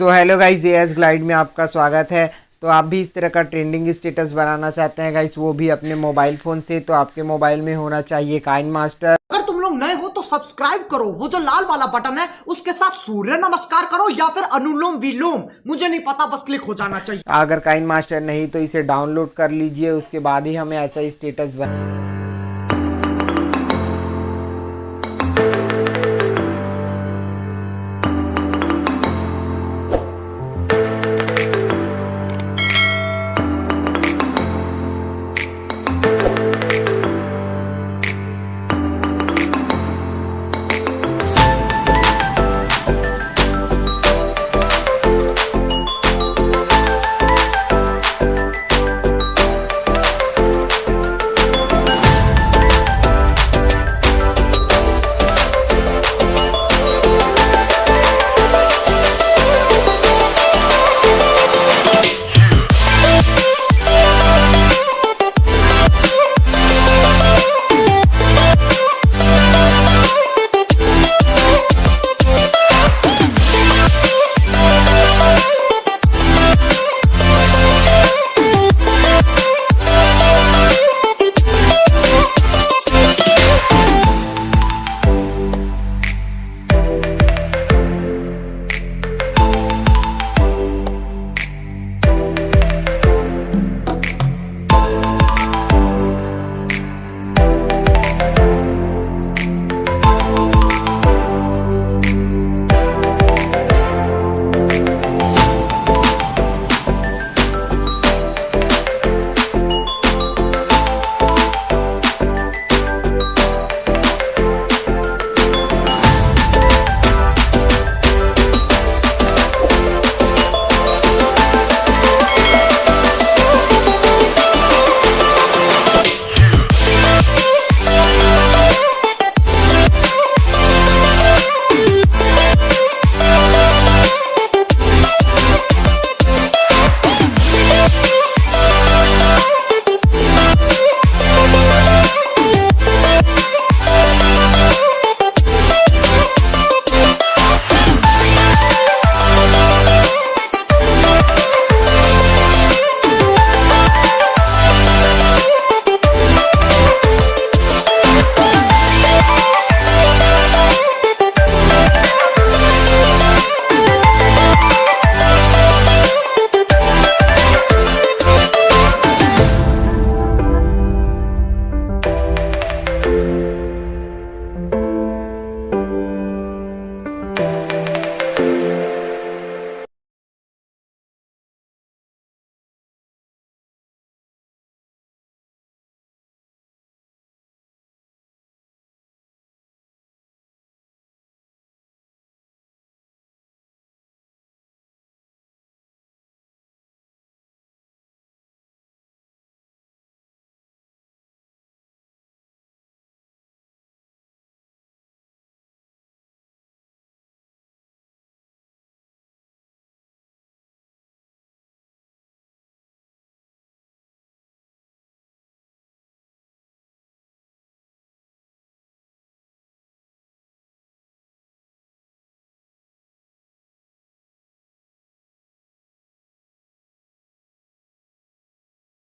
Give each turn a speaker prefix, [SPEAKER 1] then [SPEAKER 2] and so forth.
[SPEAKER 1] So hello guys, as glide में आपका स्वागत है। तो आप भी इस तरह का ट्रेंडिंग स्टेटस बनाना चाहते हैं गाइस, वो भी अपने मोबाइल फ़ोन से, तो आपके मोबाइल में होना चाहिए काइनमास्टर।
[SPEAKER 2] अगर तुम लोग नए हो तो सब्सक्राइब करो, वो जो लाल वाला बटन है उसके साथ सूर्य नमस्कार करो या फिर अनुलोम विलोम, मुझे नहीं पता, बस क्लिक हो जाना चाहिए।
[SPEAKER 1] अगर काइनमास्टर नहीं तो इसे डाउनलोड कर लीजिए, उसके बाद ही हमें ऐसा स्टेटस बना